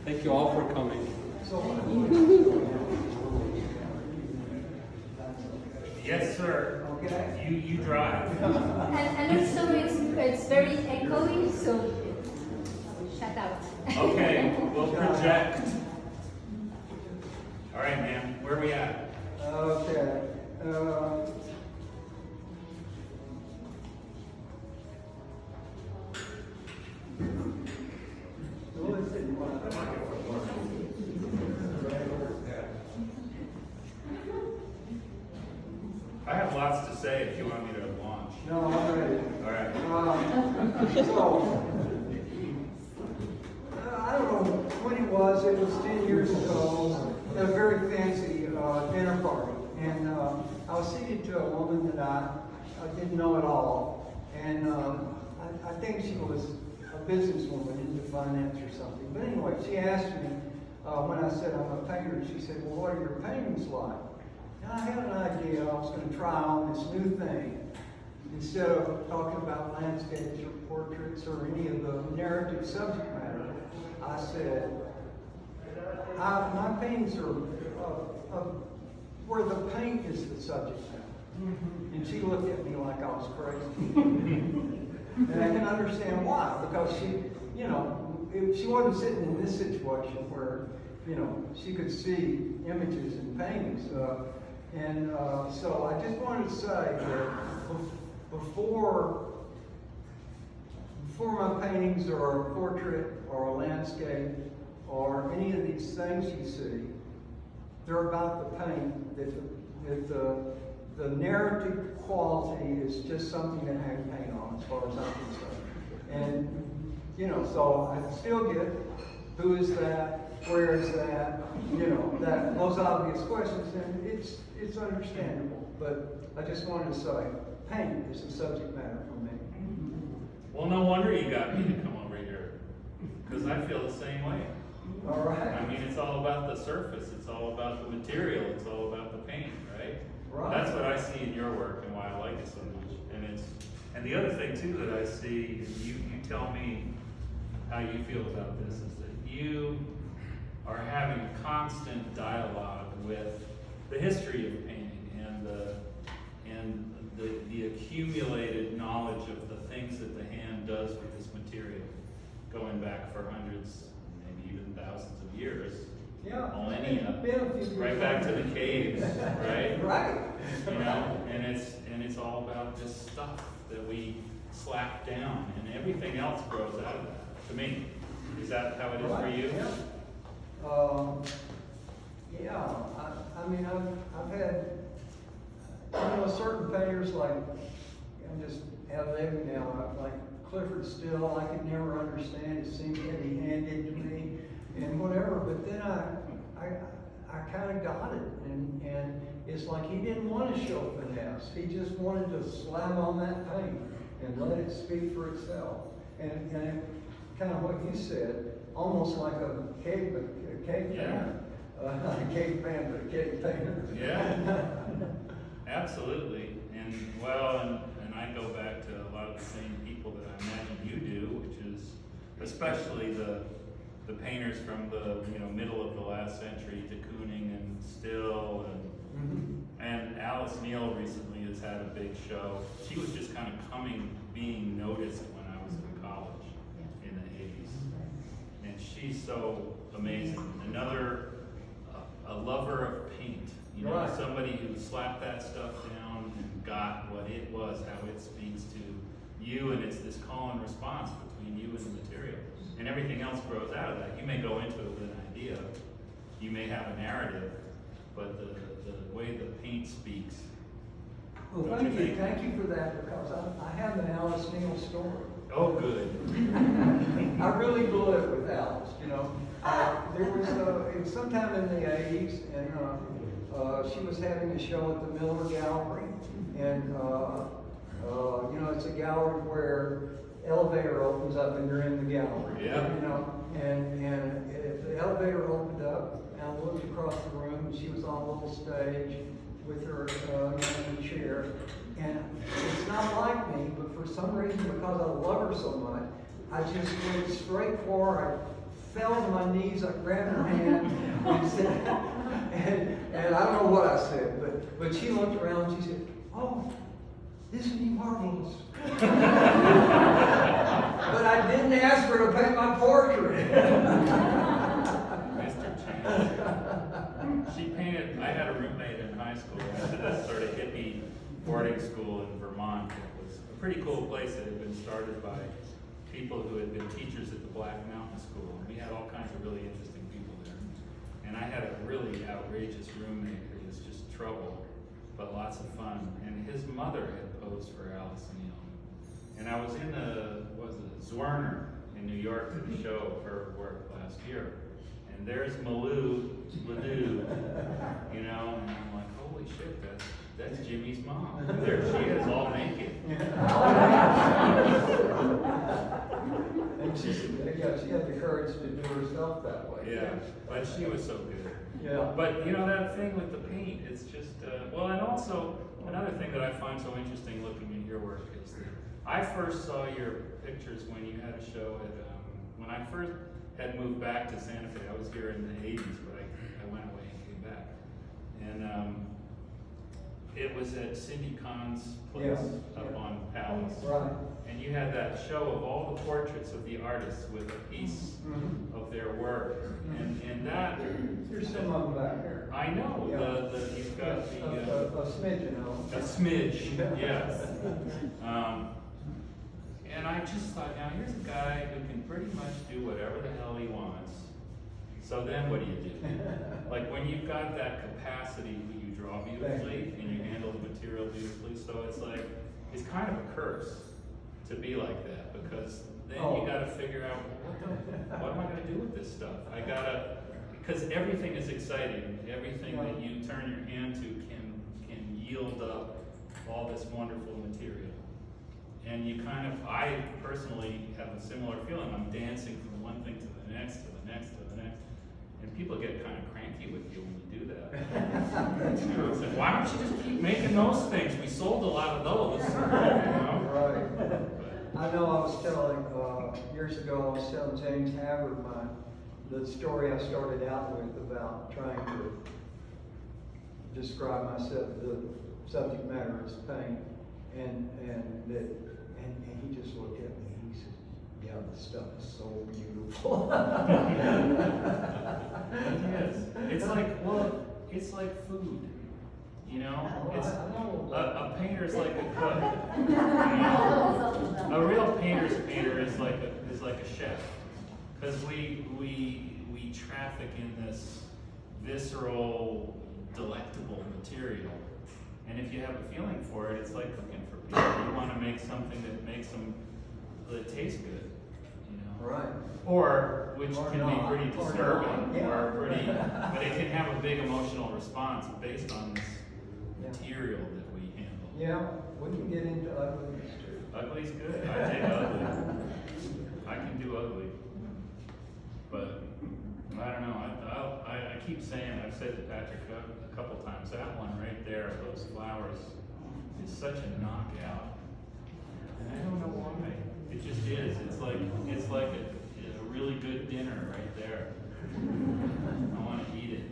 Thank you all for coming. Yes, sir. Okay. You drive. And also it's very echoey, so shut out. Okay, we'll project. All right, man. Where are we at? Okay. I have lots to say if you want me to launch. No, I'm ready. All right. I don't know when it was 10 years ago, at a very fancy dinner party. And I was seated to a woman that I didn't know at all. And I think she was a businesswoman into finance or something. But anyway, she asked me, when I said I'm a painter, she said, well, what are your paintings like? And I had an idea I was going to try on this new thing. Instead of talking about landscapes or portraits or any of the narrative subject matter, I said, my paintings are where the paint is the subject matter. And she looked at me like I was crazy. And I can understand why, because she wasn't sitting in this situation where, she could see images and paintings. So I just wanted to say that before my paintings or a portrait or a landscape or any of these things you see, they're about the paint, that the narrative quality is just something that has paint on, as far as I'm concerned. And, so I still get, who is that, where is that, those obvious questions, and it's understandable. But I just wanted to say, paint is the subject matter for me. Well, no wonder you got me to come over here, because I feel the same way. All right. I mean, it's all about the surface. It's all about the material. It's all about the paint, right? Right. That's what I see in your work and why I like it so much. And the other thing too that I see, you tell me how you feel about this, is that you are having a constant dialogue with the history of painting and the accumulated knowledge of the things that the hand does with this material, going back for hundreds, maybe even thousands of years. Yeah. Millennia. Been a few years Right back to the caves, right? Right. And it's all about this stuff that we slap down, and everything else grows out of that. To me, is that how it is for you? Yeah. I mean, I've had, certain painters like, I'm just ad-libbing now, like Clifford Still, I could never understand. It seemed heavy-handed to me and whatever, but then I kind of got it, and it's like he didn't want to show finesse. He just wanted to slap on that paint and let it speak for itself. And kind of what you said, almost like a cave painter. Not a cave painter, but a cave painter. Yeah, absolutely. And I go back to a lot of the same people that I imagine you do, which is especially the painters from the middle of the last century, de Kooning and Still, and Alice Neal recently has had a big show. She was just kind of being noticed when I was in college in the 80s, and she's so amazing. Another a lover of paint, Right. Somebody who slapped that stuff down and got what it was, how it speaks to you, and it's this call and response between you and the material. And everything else grows out of that. You may go into it with an idea, you may have a narrative, but the way the paint speaks. Well, thank you for that, because I have an Alice Neal story. Oh, good. I really blew it with Alice, There was sometime in the 80s, and she was having a show at the Miller Gallery, and it's a gallery where elevator opens up and you're in the gallery. Yeah. And the elevator opened up, and I looked across the room, and she was on a little stage with her in a chair. And it's not like me, but for some reason, because I love her so much, I just went straight for her. I fell to my knees keys, I grabbed her hand, and I don't know what I said, but she looked around and she said, "Oh, isn't he marvelous?" But I didn't ask her to paint my portrait. Mr. Chan. She painted, I had a roommate in high school, who went to this sort of hippie boarding school in Vermont. It was a pretty cool place that had been started by people who had been teachers at the Black Mountain School. And we had all kinds of really interesting people there. And I had a really outrageous roommate who was just trouble, but lots of fun. And his mother had posed for Alice Neal. And I was in Zwerner in New York to the show of her work last year. And there's Malou, you know, and I'm like, holy shit, that's Jimmy's mom. And there she is, all naked. And she had the courage to do herself that way. Yeah, but she was so good. Yeah. But you know, that thing with the paint, it's just, well, and also, another thing that I find so interesting looking at your work is that I first saw your pictures when you had a show at, when I first had moved back to Santa Fe. I was here in the 80s, but I went away and came back. And it was at Cindy Kahn's place up on Palace. Right. And you had that show of all the portraits of the artists with a piece of their work. And that... There's some of them back there. I know, you've got the... a smidge, you know. A smidge, yes. And I just thought, now here's a guy who can pretty much do whatever the hell he wants. So then what do you do? Like when you've got that capacity, you draw beautifully and you handle the material beautifully. So it's like, it's kind of a curse to be like that, because then you gotta figure out, what am I gonna do with this stuff? Because everything is exciting. Everything that you turn your hand to can yield up all this wonderful material. And you kind of, I personally have a similar feeling. I'm dancing from one thing to the next, to the next, to the next. And people get kind of cranky with you when you do that. You know, it's like, why don't you just keep making those things? We sold a lot of those. You know? Right. I know I was telling, years ago, I was telling James Havard the story I started out with about trying to describe myself, the subject matter as pain. And he just looked at me and he said, "Yeah, this stuff is so beautiful." Yes. It's like, well, it's like food. You know? It's, a painter's like a cook. You know? A real painter's painter is like a chef. Because we traffic in this visceral, delectable material. And if you have a feeling for it, it's like cooking for people. You want to make something that tastes good, you know? Right. Or, which can be pretty disturbing, Yeah. or pretty, but it can have a big emotional response based on this material that we handle. Yeah, we can get into ugliness too. Ugly's good. I take ugly. I can do ugly. But I don't know. I keep saying, I've said to Patrick a couple times, that one right there, those flowers, is such a knockout. And I don't know why. It just is. It's like a really good dinner right there. I want to eat it.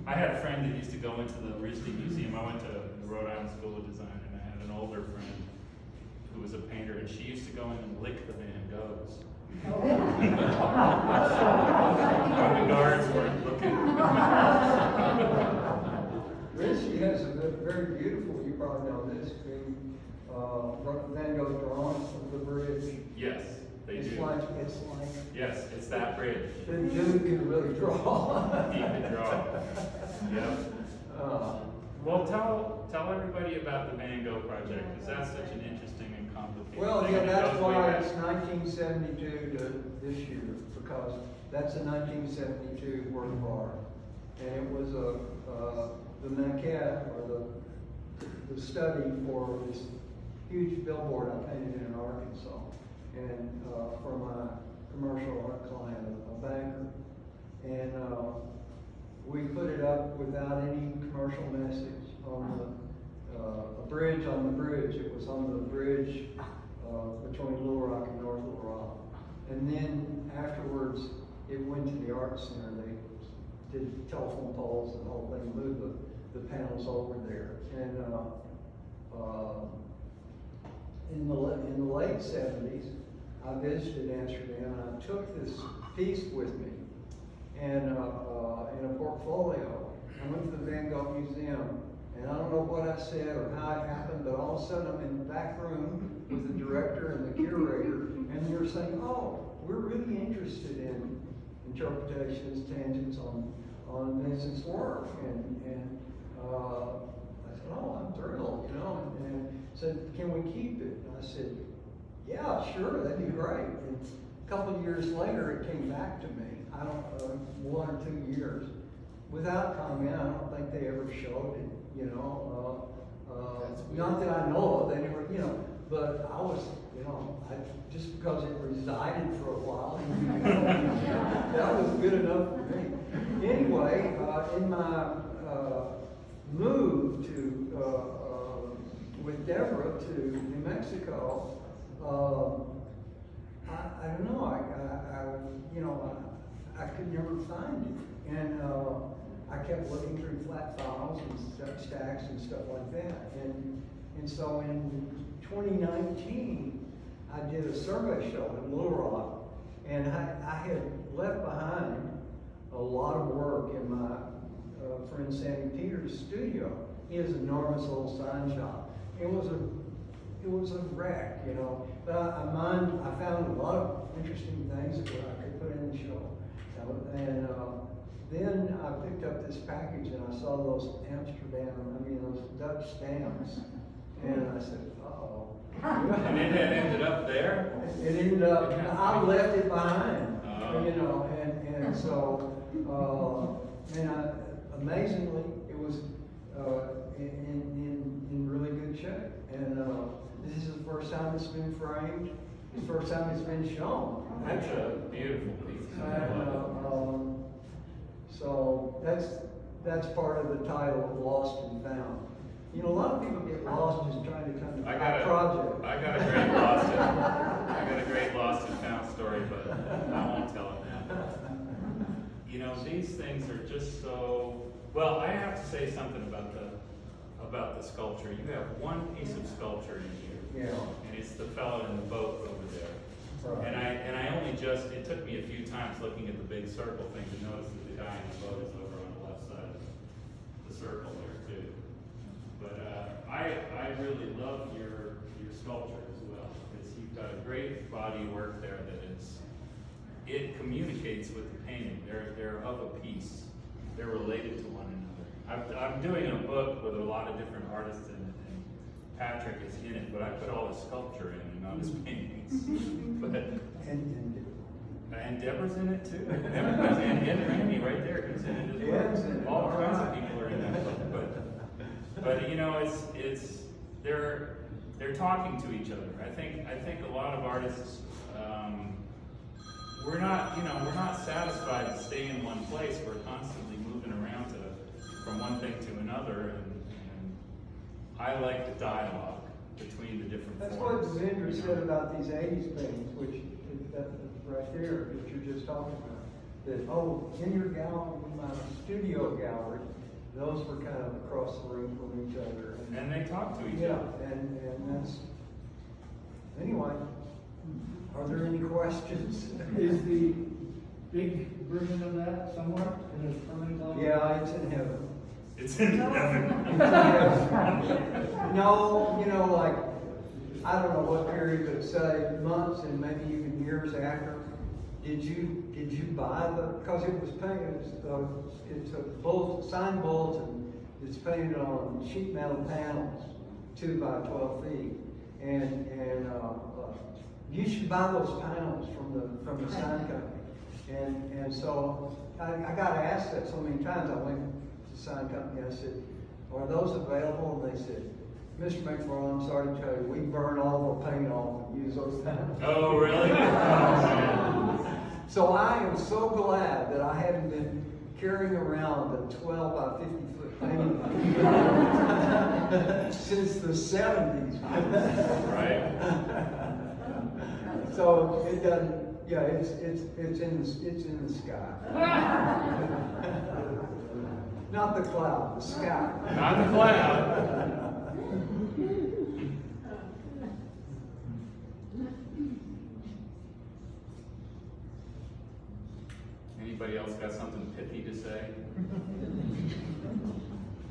I had a friend that used to go into the RISD Museum. I went to the Rhode Island School of Design, and I had an older friend who was a painter, and she used to go in and lick the Van Goghs. When the guards weren't looking. Richie has a very beautiful, you probably know this, Van Gogh drawings of the bridge. Yes, they It's do. like, Yes, it's that bridge. the dude can really draw. He can draw. Yep. Well, tell everybody about the Van Gogh project, because that's such an interesting and complicated Well, thing. yeah, and it that's goes way why back. it's 1972 to this year, because that's a 1972 work of art. And it was the maquette, or the study for this huge billboard I painted in Arkansas, and for my commercial art client, a banker. And we put it up without any commercial message on a bridge on the bridge. It was on the bridge between Little Rock and North Little Rock. And then afterwards, Arts Center. They did telephone poles and the whole thing, moved the panels over there. And in the late 70s, I visited Amsterdam and I took this piece with me and in a portfolio. I went to the Van Gogh Museum, and I don't know what I said or how it happened, but all of a sudden I'm in the back room with the director and the curator, and they were saying, "Oh, we're really interested in interpretations, tangents on Benson's work." And I said, "Oh, I'm thrilled, you know," and said, "Can we keep it?" And I said, "Yeah, sure, that'd be great." And a couple of years later, it came back to me. I don't 1 or 2 years. Without comment, I don't think they ever showed it, you know. Not that I know of, they never, you know, but I was, you know, just because it resided for a while, that was good enough for me. Anyway, in my move with Deborah to New Mexico, I don't know, I could never find it. And I kept looking through flat files and stacks and stuff like that. And so in 2019, I did a survey show in Little Rock, and I had left behind a lot of work in my friend Sammy Peters' studio. He has an enormous old sign shop. It was a wreck, you know. But I found a lot of interesting things that I could put in the show. And then I picked up this package and I saw those those Dutch stamps. And I said, uh-oh. And it had ended up there? It ended up, I left it behind, you know, and so, amazingly, it was in really good shape. And this is the first time it's been framed, it's the first time it's been shown. That's a beautiful piece. So that's part of the title of Lost and Found. You know, a lot of people get lost just trying to come to a project. I got a great lost and found story, but I won't tell it now. You know, these things are just so. Well, I have to say something about the sculpture. You have one piece of sculpture in here, and it's the fellow in the boat over there. Right. And I only it took me a few times looking at the big circle thing to notice that the guy in the boat is over on the left side of the circle there too. But I really love your sculpture as well. You've got a great body of work there it communicates with the painting. They're of a piece. They're related to one another. I'm doing a book with a lot of different artists and Patrick is in it, but I put all his sculpture in and not his paintings. And Deborah's in it too. And Randy right there, he's in it as well. All kinds of people are in that book. But you know, they're talking to each other. I think a lot of artists, we're not satisfied to stay in one place. We're constantly moving around from one thing to another, and I like the dialogue between the different That's forms. what Zindra said about these 80s paintings, which that right there that you're just talking about. That in your gallery, my studio gallery, those were kind of across the room from each other. And they talk to each yeah, other. and that's anyway. Are there any questions? Is the big version of that somewhere in its permanent gallery? Yeah, it's in heaven. It's in heaven. No, you know, like, I don't know what period, but say months and maybe even years after, did you buy because it was painted, it's a signed bulletin, it's painted on sheet metal panels, 2 by 12 feet, and you should buy those panels from the sign company, and so I got asked that so many times. I went to the sign company, I said, "Are those available?" And they said, "Mr. McFarlin, I'm sorry to tell you, we burn all the paint off and use those panels." Oh, really? So I am so glad that I haven't been carrying around a 12 by 50 foot painting since the 70s. Right. So it doesn't, Yeah, it's in the sky. Not the cloud, the sky. Not the cloud. Anybody else got something pithy to say?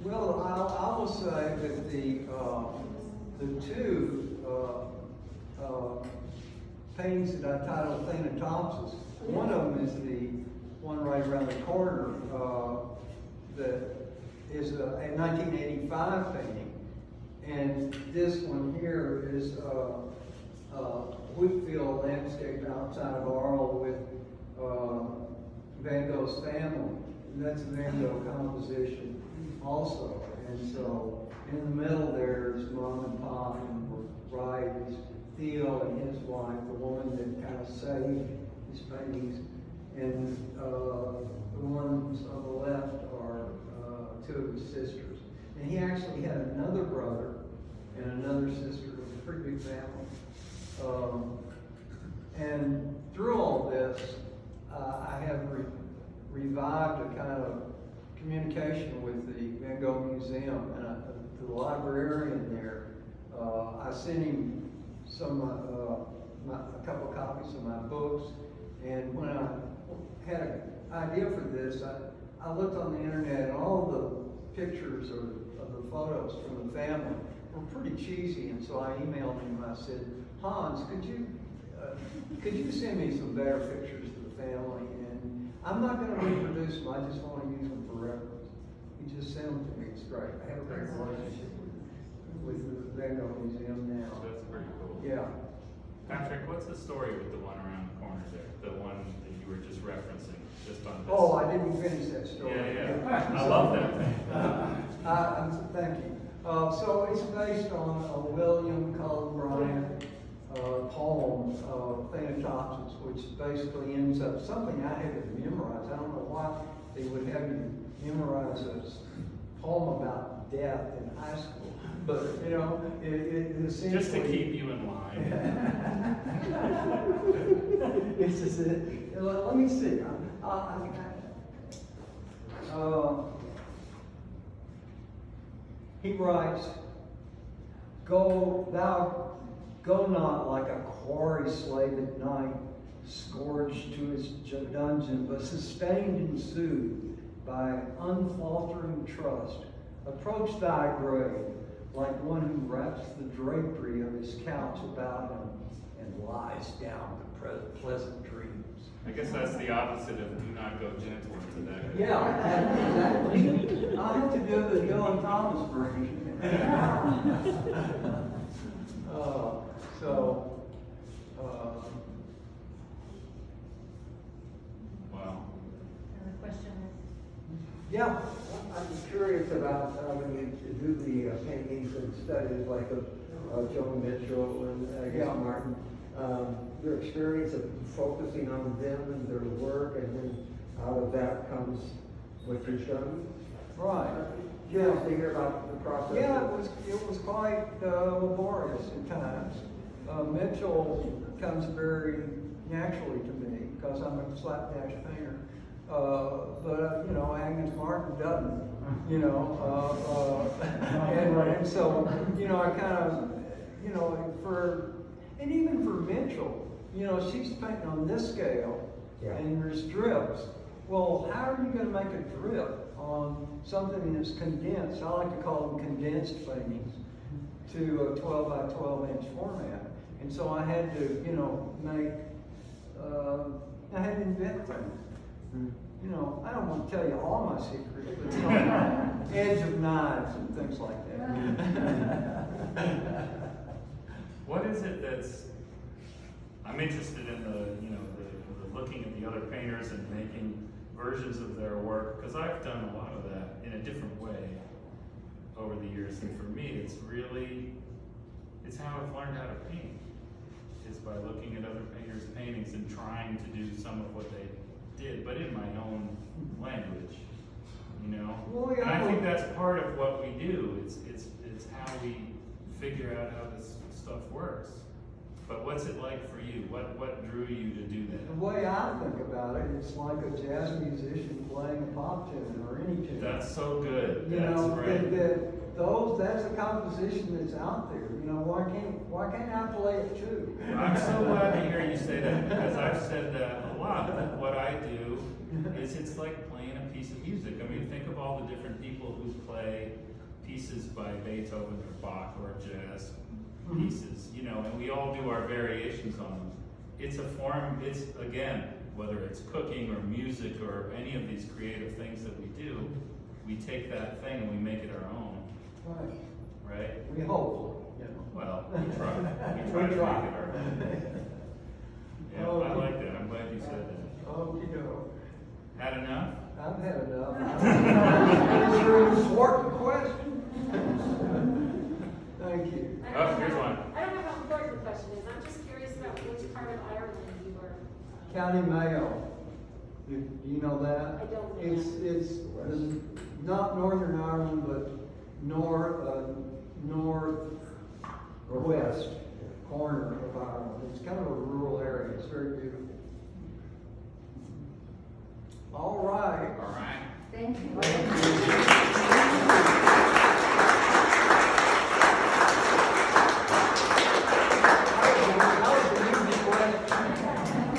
Well, I will say that the two paintings that I titled Thanatopsis, one of them is the one right around the corner that is a 1985 painting, and this one here is Wheatfield landscape outside of Arles with Van Gogh's family, and that's a Van Gogh composition also. And so in the middle there's Mom and Pop, and right is Theo and his wife, the woman that kind of saved his paintings, and the ones on the left are two of his sisters. And he actually had another brother and another sister. It was a pretty big family. And through all this, I have revived a kind of communication with the Van Gogh Museum, and the librarian there. I sent him a couple of copies of my books, and when I had an idea for this, I looked on the internet, and all the pictures of the photos from the family were pretty cheesy, and so I emailed him. I said, Hans, could you send me some better pictures of the family? And I'm not going to reproduce them. I just want to use them for reference. He just sent them to me. It's great. I have a great relationship with the Van Gogh Museum now. That's pretty cool. Yeah. Patrick, what's the story with the one around the corner there? The one that you were just referencing, just on this? Oh, I didn't finish that story. Yeah. I love that thing. Thank you. So it's based on a William Cullen Bryant poem, Thanatopsis, which basically ends up something I had to memorize. I don't know why they would have you memorize a poem about death in high school, but you know, it essentially Just to keep you in line. It's just let me see. He writes, Go not like a quarry slave at night, scourged to his dungeon, but sustained and soothed by unfaltering trust. Approach thy grave like one who wraps the drapery of his couch about him and lies down to pleasant dreams. I guess that's the opposite of do not go gentle into that. Yeah, exactly. I have to do the Dylan Thomas version. Wow. Another question? Yeah. I'm curious about when you do the paintings and studies like of Joan Mitchell and I guess Yeah. Martin, your experience of focusing on them and their work, and then out of that comes what you've done. Right. Curious to hear about the process. Yeah, it was quite laborious at times. Mitchell comes very naturally to me because I'm a slapdash painter. But you know, Agnes Martin doesn't. You know, and so you know, I kind of, you know, and even for Mitchell, you know, she's painting on this scale, Yeah. and there's drips. Well, how are you going to make a drip on something that's condensed? I like to call them condensed paintings to a 12 by 12 inch format. And so I had to, you know, I had to invent things. You know, I don't want to tell you all my secrets, but you know, edge of knives and things like that. What is it that's, I'm interested in the looking at the other painters and making versions of their work, because I've done a lot of that in a different way over the years, and for me it's how I've learned how to paint, is by looking at other painters' paintings and trying to do some of what they did, but in my own language, you know? Well, yeah, and I think that's part of what we do, it's how we figure out how this stuff works. But what's it like for you? What drew you to do The that? way I think about it, it's like a jazz musician playing a pop tune or any tune. That's so good. You That's know, great. that's a composition that's out there. You know, why can't I play it too? I'm so glad to hear you say that, because I've said that a lot. That what I do is it's like playing a piece of music. I mean, think of all the different people who play pieces by Beethoven or Bach or jazz pieces, you know, and we all do our variations on them. It's a form, it's, again, whether it's cooking or music or any of these creative things that we do, we take that thing and we make it our own, Right. right? We hope, you know. Well, we try. We try to make it our own. Yeah, I like that. I'm glad you said that. Okie doke. Had enough? I've had enough. I'm sure you swart the question. Thank you. Oh, here's one. I don't know how important the question is, I'm just curious about which part of Ireland you were. County Mayo. Do you know that? I don't know. It's not Northern Ireland, but northwest corner of Ireland. It's kind of a rural area. It's very beautiful.